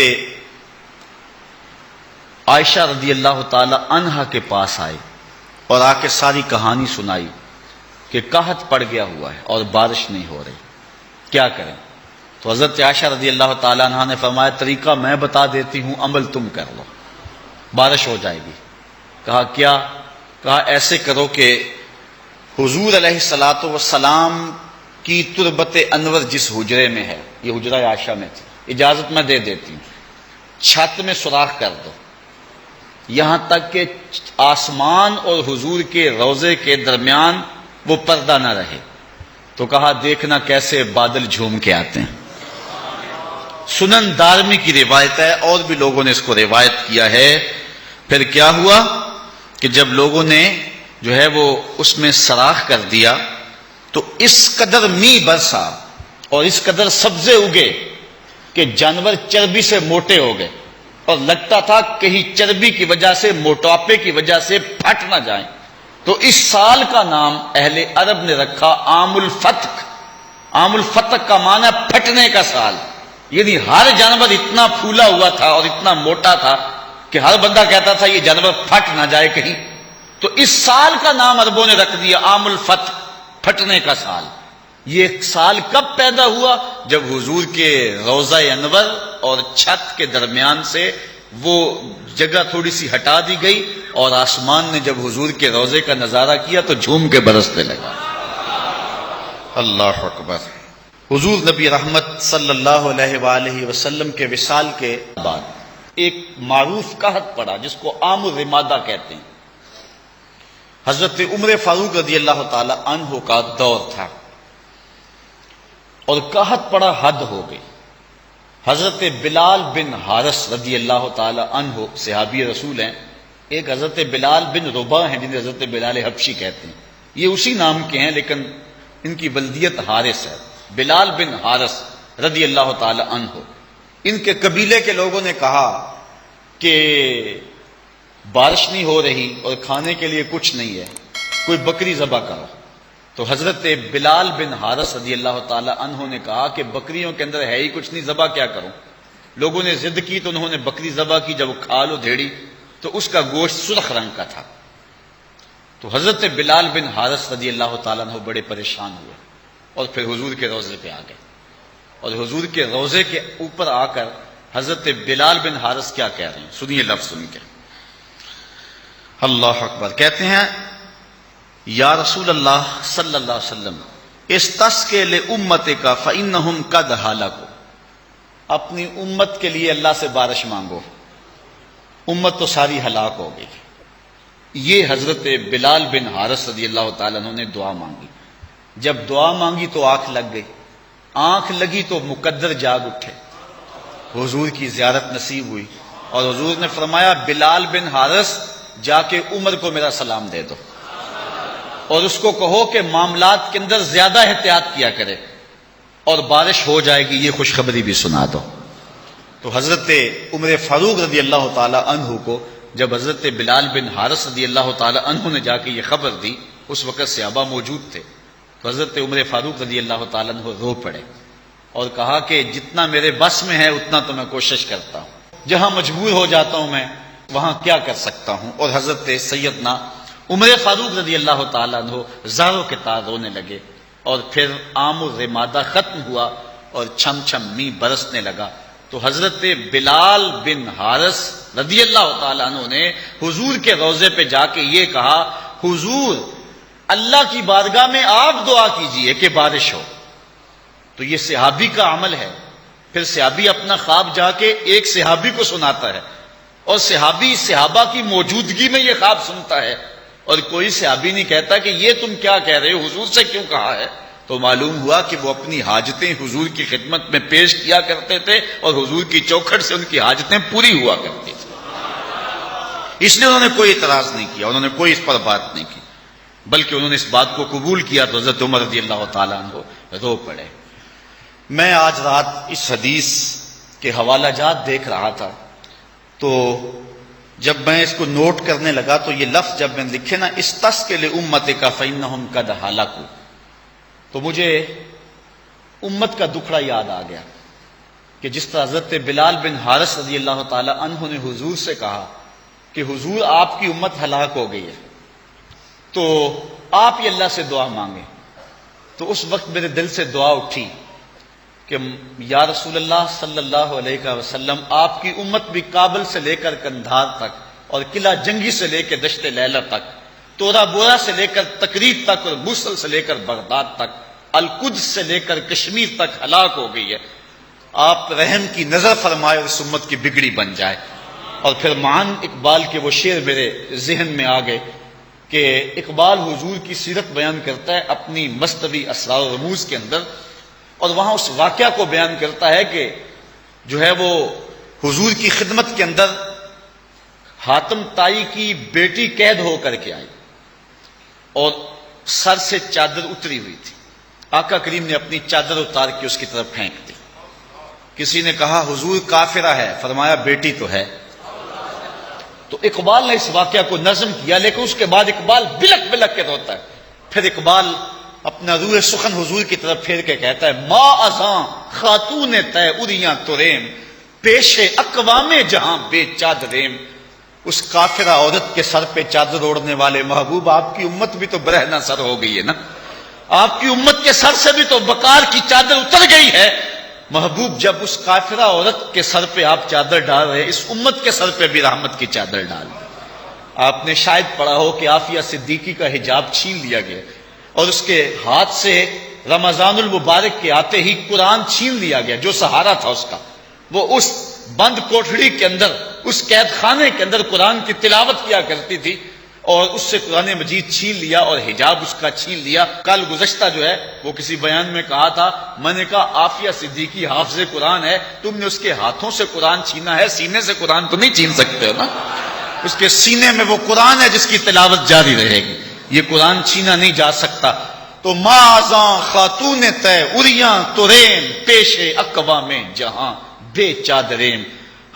B: عائشہ رضی اللہ تعالی عنہا کے پاس آئے اور آ کے ساری کہانی سنائی کہ قحط پڑ گیا ہوا ہے اور بارش نہیں ہو رہی، کیا کریں؟ تو حضرت عائشہ رضی اللہ تعالی عنہا نے فرمایا طریقہ میں بتا دیتی ہوں، عمل تم کر لو، بارش ہو جائے گی. کہا کیا؟ کہا ایسے کرو کہ حضور علیہ الصلوۃ والسلام کی تربت انور جس حجرے میں ہے، یہ حجرہ عائشہ میں تھی، اجازت میں دے دیتی ہوں، چھت میں سوراخ کر دو یہاں تک کہ آسمان اور حضور کے روضے کے درمیان وہ پردہ نہ رہے. تو کہا دیکھنا کیسے بادل جھوم کے آتے ہیں. سنن دارمی کی روایت ہے اور بھی لوگوں نے اس کو روایت کیا ہے. پھر کیا ہوا کہ جب لوگوں نے جو ہے وہ اس میں سراخ کر دیا تو اس قدر می برسا اور اس قدر سبزے اگے کہ جانور چربی سے موٹے ہو گئے اور لگتا تھا کہیں چربی کی وجہ سے موٹاپے کی وجہ سے پھٹ نہ جائیں. تو اس سال کا نام اہل عرب نے رکھا عام الفتق. عام الفتق کا معنی پھٹنے کا سال، یعنی ہر جانور اتنا پھولا ہوا تھا اور اتنا موٹا تھا کہ ہر بندہ کہتا تھا یہ جانور پھٹ نہ جائے کہیں. تو اس سال کا نام عربوں نے رکھ دیا عام الفتق، پھٹنے کا سال. یہ سال کب پیدا ہوا؟ جب حضور کے روضہ انور اور چھت کے درمیان سے وہ جگہ تھوڑی سی ہٹا دی گئی اور آسمان نے جب حضور کے روضے کا نظارہ کیا تو جھوم کے برسنے لگا. اللہ اکبر. حضور نبی رحمت صلی اللہ علیہ وآلہ وسلم کے وصال کے بعد ایک معروف قحط پڑا جس کو عام الرمادہ کہتے ہیں. حضرت عمر فاروق رضی اللہ تعالی عنہ کا دور تھا اور قحط پڑا، حد ہو گئی. حضرت بلال بن حارث رضی اللہ تعالی عنہ صحابی رسول ہیں. ایک حضرت بلال بن رباح ہیں جنہیں حضرت بلال حبشی کہتے ہیں، یہ اسی نام کے ہیں لیکن ان کی بلدیت حارث ہے. بلال بن حارث رضی اللہ تعالی عنہ، ان کے قبیلے کے لوگوں نے کہا کہ بارش نہیں ہو رہی اور کھانے کے لیے کچھ نہیں ہے، کوئی بکری ذبح کرو. تو حضرت بلال بن حارث رضی اللہ تعالی عنہ نے کہا کہ بکریوں کے اندر ہے ہی کچھ نہیں، ذبح کیا کروں؟ لوگوں نے ضد کی تو انہوں نے بکری ذبح کی. جب وہ کھال ادھیڑی تو اس کا گوشت سرخ رنگ کا تھا. تو حضرت بلال بن حارث رضی اللہ تعالیٰ عنہ بڑے پریشان ہوئے اور پھر حضور کے روضے پہ آ گئے. اور حضور کے روضے کے اوپر آ کر حضرت بلال بن حارث کیا کہہ رہے ہیں، سنیے لفظ سن کے. اللہ اکبر. کہتے ہیں یا رسول اللہ صلی اللہ علیہ وسلم استسقِ لأمتک فإنہم قد ہلکوا، اپنی امت کے لیے اللہ سے بارش مانگو امت تو ساری ہلاک ہو گئی. یہ حضرت بلال بن حارث رضی اللہ تعالیٰ عنہ نے دعا مانگی. جب دعا مانگی تو آنکھ لگ گئی. آنکھ لگی تو مقدر جاگ اٹھے, حضور کی زیارت نصیب ہوئی, اور حضور نے فرمایا بلال بن حارث جا کے عمر کو میرا سلام دے دو, اور اس کو کہو کہ معاملات کے اندر زیادہ احتیاط کیا کرے, اور بارش ہو جائے گی, یہ خوشخبری بھی سنا دو. تو حضرت عمر فاروق رضی اللہ تعالی عنہ کو جب حضرت بلال بن حارث رضی اللہ تعالی عنہ نے جا کے یہ خبر دی, اس وقت صحابہ موجود تھے, تو حضرت عمر فاروق رضی اللہ تعالی عنہ رو پڑے اور کہا کہ جتنا میرے بس میں ہے اتنا تو میں کوشش کرتا ہوں, جہاں مجبور ہو جاتا ہوں میں وہاں کیا کر سکتا ہوں. اور حضرت سیدنا عمر فاروق رضی اللہ تعالیٰ عنہ زاروں کے تار رونے لگے, اور پھر عام الرمادہ ختم ہوا اور چھم چھم می برسنے لگا. تو حضرت بلال بن حارث رضی اللہ تعالیٰ عنہ نے حضور کے روضے پہ جا کے یہ کہا, حضور اللہ کی بارگاہ میں آپ دعا کیجئے کہ بارش ہو. تو یہ صحابی کا عمل ہے. پھر صحابی اپنا خواب جا کے ایک صحابی کو سناتا ہے, اور صحابی صحابہ کی موجودگی میں یہ خواب سنتا ہے, اور کوئی صحابی نہیں کہتا کہ یہ تم کیا کہہ رہے ہو, حضور سے کیوں کہا ہے. تو معلوم ہوا کہ وہ اپنی حاجتیں حضور کی خدمت میں پیش کیا کرتے تھے, اور حضور کی چوکھٹ سے ان کی حاجتیں پوری ہوا کرتی تھی. اس لیے انہوں نے کوئی اعتراض نہیں کیا, انہوں نے کوئی اس پر بات نہیں کی, بلکہ انہوں نے اس بات کو قبول کیا. تو حضرت عمر رضی اللہ تعالیٰ عنہ رو پڑے. میں آج رات اس حدیث کے حوالہ جات دیکھ رہا تھا, تو جب میں اس کو نوٹ کرنے لگا تو یہ لفظ جب میں لکھے نا, استسقِ لِأُمَّتِكَ فَإِنَّهُمْ قَدْ هَلَكُوا, تو مجھے امت کا دکھڑا یاد آ گیا کہ جس طرح حضرت بلال بن حارث رضی اللہ تعالی عنہ نے حضور سے کہا کہ حضور آپ کی امت ہلاک ہو گئی ہے, تو آپ ہی اللہ سے دعا مانگیں. تو اس وقت میرے دل سے دعا اٹھی کہ یا رسول اللہ صلی اللہ علیہ وسلم, آپ کی امت بھی کابل سے لے کر کندھار تک, اور قلعہ جنگی سے لے کے دشت لیلہ تک, تورا بورا سے لے کر تقریب تک, اور موصل سے لے کر بغداد تک, القدس سے لے کر کشمیر تک ہلاک ہو گئی ہے. آپ رحم کی نظر فرمائے اور اس امت کی بگڑی بن جائے. اور پھر معان اقبال کے وہ شعر میرے ذہن میں آ گئے کہ اقبال حضور کی سیرت بیان کرتا ہے اپنی مصنوی اسرار و رموز کے اندر, اور وہاں اس واقعہ کو بیان کرتا ہے کہ جو ہے وہ حضور کی خدمت کے اندر حاتم طائی کی بیٹی قید ہو کر کے آئی, اور سر سے چادر اتری ہوئی تھی. آقا کریم نے اپنی چادر اتار کے اس کی طرف پھینک دی. کسی نے کہا حضور کافرہ ہے, فرمایا بیٹی تو ہے. تو اقبال نے اس واقعہ کو نظم کیا, لیکن اس کے بعد اقبال بلک بلک کے روتا ہے. پھر اقبال اپنا روح سخن حضور کی طرف پھیر کے کہتا ہے, ما ازاں خاتون تے اریاں تریم, پیش اقوام جہاں بے چادریم. اس کافرہ عورت کے سر پہ چادر اوڑھنے والے محبوب, آپ کی امت بھی تو برہنہ سر ہو گئی ہے نا, آپ کی امت کے سر سے بھی تو بکار کی چادر اتر گئی ہے. محبوب جب اس کافرہ عورت کے سر پہ آپ چادر ڈال رہے, اس امت کے سر پہ بھی رحمت کی چادر ڈال دی. آپ نے شاید پڑھا ہو کہ عافیہ صدیقی کا حجاب چھین لیا گیا, اور اس کے ہاتھ سے رمضان المبارک کے آتے ہی قرآن چھین لیا گیا, جو سہارا تھا اس کا. وہ اس بند کوٹھڑی کے اندر, اس قید خانے کے اندر قرآن کی تلاوت کیا کرتی تھی, اور اس سے قرآن مجید چھین لیا اور حجاب اس کا چھین لیا. کل گزشتہ جو ہے وہ کسی بیان میں کہا تھا, میں نے کہا عافیہ صدیقی حافظ قرآن ہے, تم نے اس کے ہاتھوں سے قرآن چھینا ہے, سینے سے قرآن تو نہیں چھین سکتے ہو نا. اس کے سینے میں وہ قرآن ہے جس کی تلاوت جاری رہے گی, یہ قرآن چھینا نہیں جا سکتا. تو ماذاں خاتون تے اریاں تریم, پیش اقوام جہاں بے چادریم.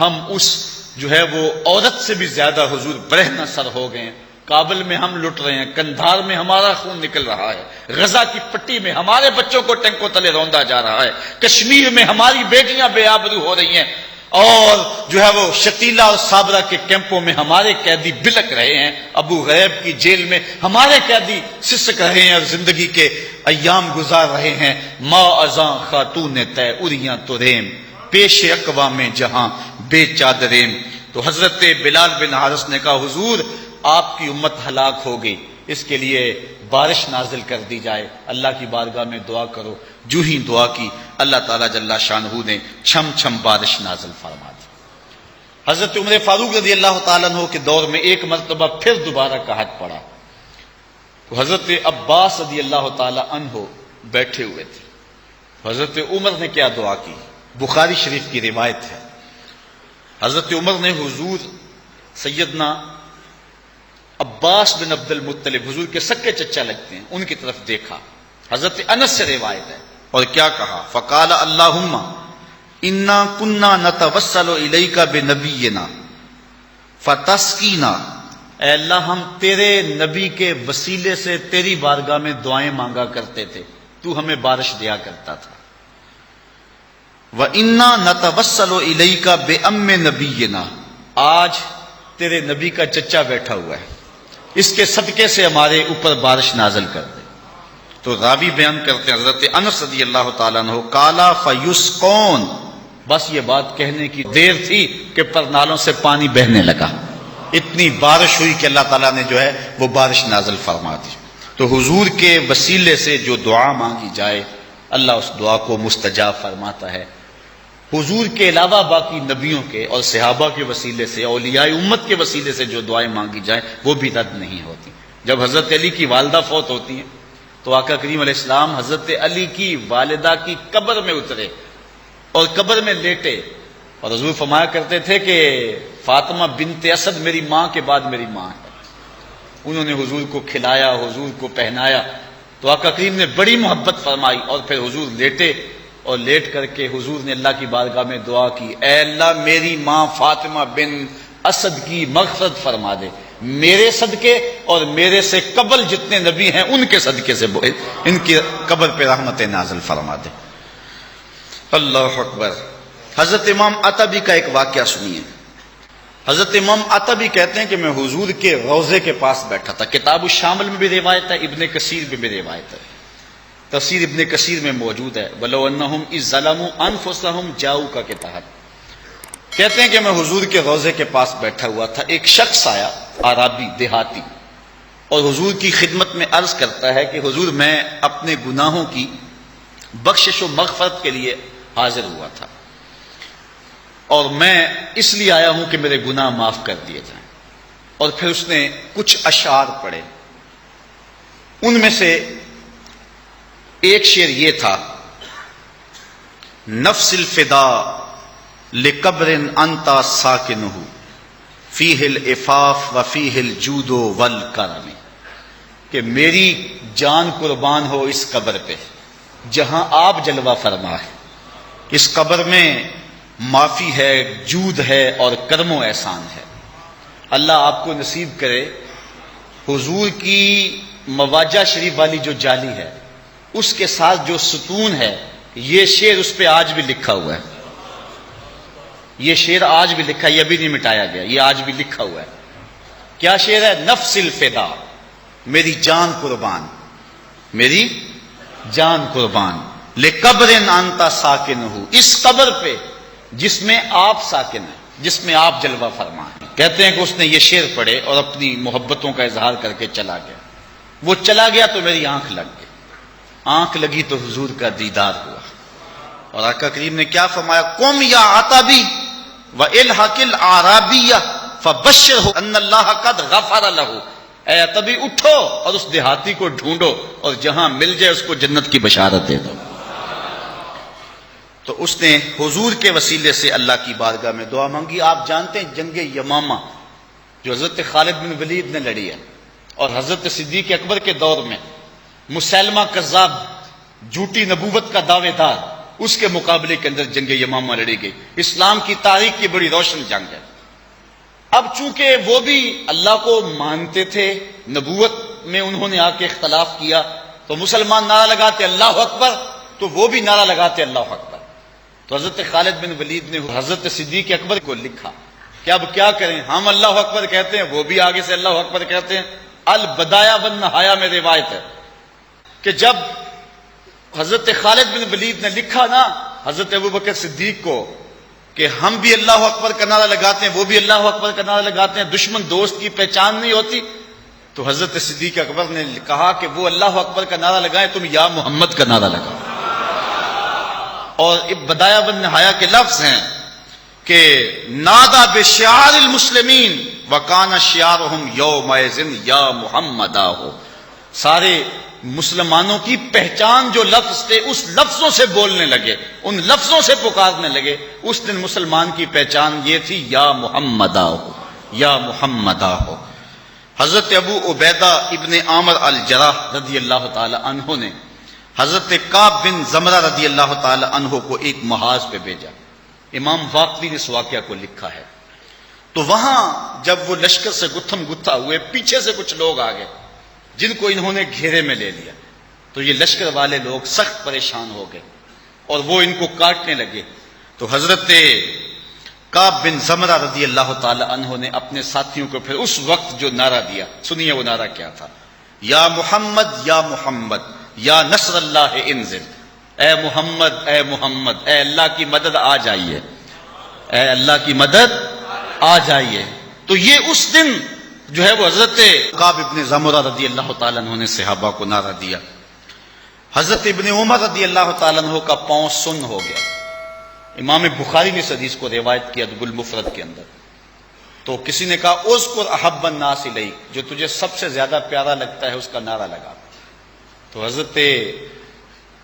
B: ہم اس جو ہے وہ عورت سے بھی زیادہ حضور برہنہ سر ہو گئے ہیں. کابل میں ہم لٹ رہے ہیں, کندھار میں ہمارا خون نکل رہا ہے, غزہ کی پٹی میں ہمارے بچوں کو ٹینکوں تلے روندا جا رہا ہے, کشمیر میں ہماری بیٹیاں بے آبرو ہو رہی ہیں, اور جو ہے وہ شتیلا اور صابرہ کے کیمپوں میں ہمارے قیدی بلک رہے ہیں, ابو غریب کی جیل میں ہمارے قیدی سسک رہے ہیں اور زندگی کے ایام گزار رہے ہیں. ما ازاں خاتون تے اریاں تریم, پیش اقوام جہاں بے چادریم. تو حضرت بلال بن حارث نے کہا حضور آپ کی امت ہلاک ہو گئی, اس کے لیے بارش نازل کر دی جائے, اللہ کی بارگاہ میں دعا کرو. جو ہی دعا کی اللہ تعالیٰ جل شانہ نے چھم چھم بارش نازل فرما دی. حضرت عمر فاروق رضی اللہ تعالیٰ عنہ کے دور میں ایک مرتبہ پھر دوبارہ قحط پڑا تو حضرت عباس رضی اللہ تعالیٰ عنہ بیٹھے ہوئے تھے. حضرت عمر نے کیا دعا کی؟ بخاری شریف کی روایت ہے. حضرت عمر نے حضور سیدنا عباس بن عبد المطلب، حضور کے سکے چچا لگتے ہیں، ان کی طرف دیکھا. حضرت انس سے روایت ہے اور کیا کہا؟ فقال اللہم انا کنا نتوسل الیک بنبینا فتسقینا، اے اللہ ہم تیرے نبی کے وسیلے سے تیری بارگاہ میں دعائیں مانگا کرتے تھے، تو ہمیں بارش دیا کرتا تھا. وَإِنَّا نَتَوَسَّلُ إِلَيْكَ بِأَمِّ نَبِيِّنَا، آج تیرے نبی کا چچا بیٹھا ہوا ہے، اس کے صدقے سے ہمارے اوپر بارش نازل کر دے. تو راوی بیان کرتے ہیں حضرت انس رضی اللہ تعالیٰ عنہ قالا فیسقون، بس یہ بات کہنے کی دیر تھی کہ پرنالوں سے پانی بہنے لگا، اتنی بارش ہوئی کہ اللہ تعالیٰ نے جو ہے وہ بارش نازل فرما دی. تو حضور کے وسیلے سے جو دعا مانگی جائے اللہ اس دعا کو مستجاب فرماتا ہے. حضور کے علاوہ باقی نبیوں کے اور صحابہ کے وسیلے سے، اولیاء امت کے وسیلے سے جو دعائیں مانگی جائیں وہ بھی رد نہیں ہوتی. جب حضرت علی کی والدہ فوت ہوتی ہیں تو آقا کریم علیہ السلام حضرت علی کی والدہ کی قبر میں اترے اور قبر میں لیٹے اور حضور فرمایا کرتے تھے کہ فاطمہ بنت اسد میری ماں کے بعد میری ماں ہے. انہوں نے حضور کو کھلایا، حضور کو پہنایا، تو آقا کریم نے بڑی محبت فرمائی اور پھر حضور لیٹے اور لیٹ کر کے حضور نے اللہ کی بارگاہ میں دعا کی، اے اللہ میری ماں فاطمہ بن اسد کی مغفرت فرما دے، میرے صدقے اور میرے سے قبل جتنے نبی ہیں ان کے صدقے سے ان کی قبر پہ رحمت نازل فرما دے. اللہ اکبر. حضرت امام عتبی کا ایک واقعہ سنیے. حضرت امام عتبی کہتے ہیں کہ میں حضور کے روضے کے پاس بیٹھا تھا. کتاب الشامل میں بھی روایت ہے، ابن کثیر میں بھی روایت ہے، تفسیر ابن کثیر میں موجود ہے. وَلَوْ أَنَّهُمْ إِذْ ظَلَمُوا أَنفُسَهُمْ جَاءُوكَ کے تحت کہتے ہیں کہ میں حضور کے روضے کے پاس بیٹھا ہوا تھا، ایک شخص آیا عربی دیہاتی اور حضور کی خدمت میں عرض کرتا ہے کہ حضور میں اپنے گناہوں کی بخشش و مغفرت کے لیے حاضر ہوا تھا اور میں اس لیے آیا ہوں کہ میرے گناہ معاف کر دیے جائیں. اور پھر اس نے کچھ اشعار پڑھے، ان میں سے ایک شعر یہ تھا، نفس الفدا لقبر انت ساکنہ فیہ العفاف وفیہ الجود والکرم، کہ میری جان قربان ہو اس قبر پہ جہاں آپ جلوہ فرما ہے. اس قبر میں معافی ہے، جود ہے اور کرم و احسان ہے. اللہ آپ کو نصیب کرے حضور کی مواجہ شریف والی جو جالی ہے اس کے ساتھ جو ستون ہے، یہ شعر اس پہ آج بھی لکھا ہوا ہے. یہ شعر آج بھی لکھا ہے، یہ بھی نہیں مٹایا گیا، یہ آج بھی لکھا ہوا ہے. کیا شعر ہے؟ نفس الفدا، میری جان قربان، میری جان قربان، لقبر انت ساکنہ، اس قبر پہ جس میں آپ ساکن ہیں، جس میں آپ جلوہ فرما ہیں. کہتے ہیں کہ اس نے یہ شعر پڑھے اور اپنی محبتوں کا اظہار کر کے چلا گیا. وہ چلا گیا تو میری آنکھ لگ گئی، آنکھ لگی تو حضور کا دیدار ہوا. اور آقا کریم نے کیا فرمایا؟ قم یا عتبی والحق الاعرابی فبشرہ ان اللہ قد غفر لہ، اے عتبی اٹھو اور اس دیہاتی کو ڈھونڈو اور جہاں مل جائے اس کو جنت کی بشارت دے دو. تو اس نے حضور کے وسیلے سے اللہ کی بارگاہ میں دعا مانگی. آپ جانتے ہیں جنگ یمامہ جو حضرت خالد بن ولید نے لڑی ہے اور حضرت صدیق اکبر کے دور میں مسلمہ کذاب جھوٹی نبوت کا دعوے دار، اس کے مقابلے کے اندر جنگ یمامہ لڑی گئی. اسلام کی تاریخ کی بڑی روشن جنگ ہے. اب چونکہ وہ بھی اللہ کو مانتے تھے، نبوت میں انہوں نے آ کے اختلاف کیا تو مسلمان نعرہ لگاتے اللہ اکبر تو وہ بھی نعرہ لگاتے اللہ اکبر. تو حضرت خالد بن ولید نے حضرت صدیق اکبر کو لکھا کہ اب کیا کریں، ہم اللہ اکبر کہتے ہیں، وہ بھی آگے سے اللہ اکبر کہتے ہیں. البدایہ والنہایہ میں روایت ہے کہ جب حضرت خالد بن ولید نے لکھا نا حضرت ابوبکر صدیق کو کہ ہم بھی اللہ اکبر کا نعرہ لگاتے ہیں، وہ بھی اللہ اکبر کا نعرہ لگاتے ہیں، دشمن دوست کی پہچان نہیں ہوتی، تو حضرت صدیق اکبر نے کہا کہ وہ اللہ اکبر کا نعرہ لگائیں، تم یا محمد کا نعرہ لگاؤ. اور بدایہ والنہایہ کے لفظ ہیں کہ نادا بشعار المسلمین وکان شعارہم یومئذ یا محمدا ہو، سارے مسلمانوں کی پہچان جو لفظ تھے اس لفظوں سے بولنے لگے، ان لفظوں سے پکارنے لگے۔ اس دن مسلمان کی پہچان یہ تھی یا محمدا ہو، یا محمدا ہو۔ حضرت ابو عبیدہ ابن عامر الجراح رضی اللہ تعالی عنہ نے حضرت کعب بن زمرہ رضی اللہ تعالی عنہ کو ایک محاذ پہ بھیجا۔ امام واقفی نے اس واقعہ کو لکھا ہے۔ تو وہاں جب وہ لشکر سے گتھم گتھا ہوئے، پیچھے سے کچھ لوگ آ گئے جن کو انہوں نے گھیرے میں لے لیا، تو یہ لشکر والے لوگ سخت پریشان ہو گئے اور وہ ان کو کاٹنے لگے۔ تو حضرت کعب بن زمرہ رضی اللہ تعالی عنہ نے اپنے ساتھیوں کو پھر اس وقت جو نعرہ دیا، سنیے وہ نعرہ کیا تھا، یا محمد یا محمد یا نصر اللہ انزل، اے محمد اے محمد، اے اللہ کی مدد آ جائیے، اے اللہ کی مدد آ جائیے۔ تو یہ اس دن جو ہے وہ حضرت کعب ابن زمرہ رضی اللہ تعالیٰ عنہ نے صحابہ کو نعرہ دیا۔ حضرت ابن عمر رضی اللہ تعالیٰ عنہ کا پاؤں سن ہو گیا۔ امام بخاری نے اس حدیث کو روایت کیا ادب المفرد کے اندر۔ تو کسی نے کہا اذکر احب الناس الیک، جو تجھے سب سے زیادہ پیارا لگتا ہے اس کا نعرہ لگا۔ تو حضرت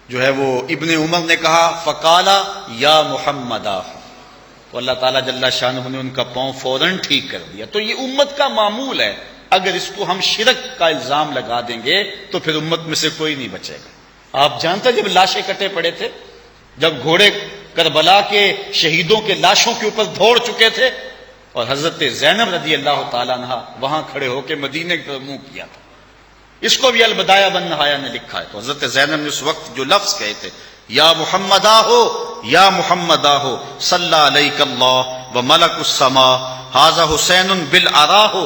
B: جو ہے وہ ابن عمر نے کہا فقالا یا محمدا، تو اللہ تعالیٰ جل شانہ نے ان کا پاؤں فوراً ٹھیک کر دیا۔ تو یہ امت کا معمول ہے، اگر اس کو ہم شرک کا الزام لگا دیں گے تو پھر امت میں سے کوئی نہیں بچے گا۔ آپ جانتے ہیں جب لاشیں کٹے پڑے تھے، جب گھوڑے کربلا کے شہیدوں کے لاشوں کے اوپر دوڑ چکے تھے اور حضرت زینب رضی اللہ تعالیٰ عنہ وہاں کھڑے ہو کے مدینے کی طرف منہ کیا تھا، اس کو بھی البدایہ ون نہایہ نے لکھا ہے۔ تو حضرت زینب نے اس وقت جو لفظ کہے تھے یا محمدا ہو یا محمدا ہو صلی علیک اللہ و ملک السماء ھذا حسین بالعرا ہو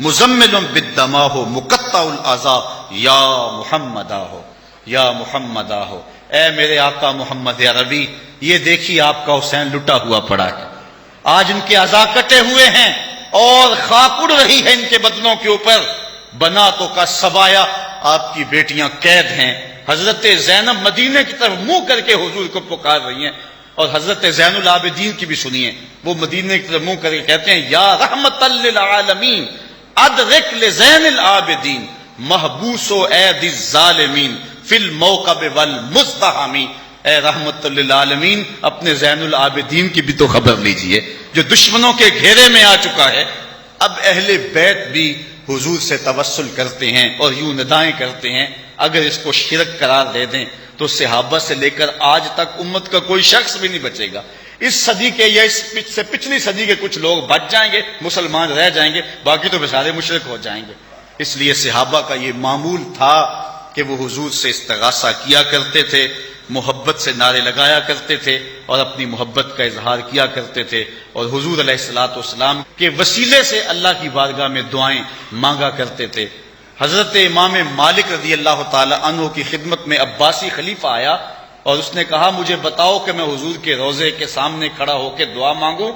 B: مزمل بالدما ہو مقطع الاعضاء یا محمدا ہو یا محمدا ہو، اے میرے آقا محمد عربی، یہ دیکھیے آپ کا حسین لٹا ہوا پڑا ہے، آج ان کے اعضاء کٹے ہوئے ہیں اور خاک اڑ رہی ہے ان کے بدنوں کے اوپر، بناتوں کا سبایا آپ کی بیٹیاں قید ہیں۔ حضرت زینب مدینے کی طرف منہ کر کے حضور کو پکار رہی ہیں، اور حضرت زین العابدین کی بھی سنیے، وہ مدینے کی طرف منہ کر کے کہتے ہیں یا رحمت للعالمین ادرک لزین العابدین محبوس و عید الظالمین فی الموقب والمزدحمی، اے رحمت للعالمین اپنے زین العابدین کی بھی تو خبر لیجئے جو دشمنوں کے گھیرے میں آ چکا ہے۔ اب اہل بیت بھی حضور سے توسل کرتے ہیں اور یوں ندائیں کرتے ہیں، اگر اس کو شرک قرار دے دیں تو صحابہ سے لے کر آج تک امت کا کوئی شخص بھی نہیں بچے گا۔ اس صدی کے یا اس سے پچھلی صدی کے کچھ لوگ بچ جائیں گے، مسلمان رہ جائیں گے، باقی تو بیچارے مشرک ہو جائیں گے۔ اس لیے صحابہ کا یہ معمول تھا کہ وہ حضور سے استغاثہ کیا کرتے تھے، محبت سے نعرے لگایا کرتے تھے اور اپنی محبت کا اظہار کیا کرتے تھے، اور حضور علیہ الصلوۃ والسلام کے وسیلے سے اللہ کی بارگاہ میں دعائیں مانگا کرتے تھے۔ حضرت امام مالک رضی اللہ تعالی عنہ کی خدمت میں عباسی خلیفہ آیا اور اس نے کہا مجھے بتاؤ کہ میں حضور کے روضے کے سامنے کھڑا ہو کے دعا مانگوں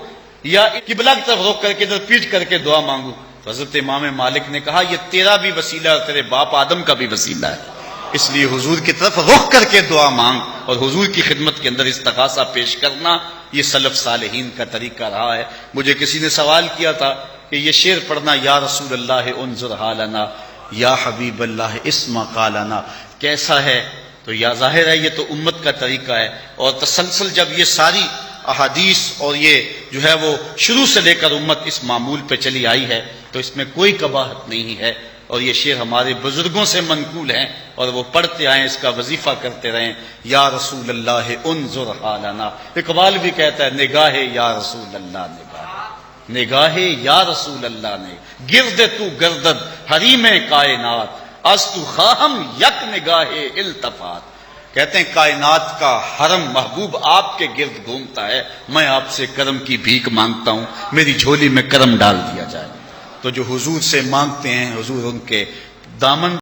B: یا قبلہ کی طرف رخ کر کے ادھر پیٹ کر کے دعا مانگوں؟ تو حضرت امام مالک نے کہا یہ تیرا بھی وسیلہ اور تیرے باپ آدم کا بھی وسیلہ ہے، اس لیے حضور کی طرف رخ کر کے دعا مانگ اور حضور کی خدمت کے اندر استغاثہ پیش کرنا، یہ سلف صالحین کا طریقہ رہا ہے۔ مجھے کسی نے سوال کیا تھا کہ یہ شعر پڑھنا یا رسول اللہ انظر حالنا یا حبیب اللہ اسمع قالنا کیسا ہے؟ تو یا ظاہر ہے یہ تو امت کا طریقہ ہے، اور تسلسل جب یہ ساری احادیث اور یہ جو ہے وہ شروع سے لے کر امت اس معمول پہ چلی آئی ہے تو اس میں کوئی قباحت نہیں ہے، اور یہ شعر ہمارے بزرگوں سے منقول ہیں اور وہ پڑھتے آئیں، اس کا وظیفہ کرتے رہیں۔ یا رسول اللہ انظر حالنا، اقبال بھی کہتا ہے نگاہ یا رسول اللہ نگاہ یا رسول اللہ نے گرد تو گردد حریم کائنات از تو خواہم یک نگاہ التفات، کہتے ہیں کائنات کا حرم محبوب آپ کے گرد گھومتا ہے، میں آپ سے کرم کی بھیک مانگتا ہوں، میری جھولی میں کرم ڈال دیا جائے۔ تو جو حضور سے مانگتے ہیں حضور ان کے دامن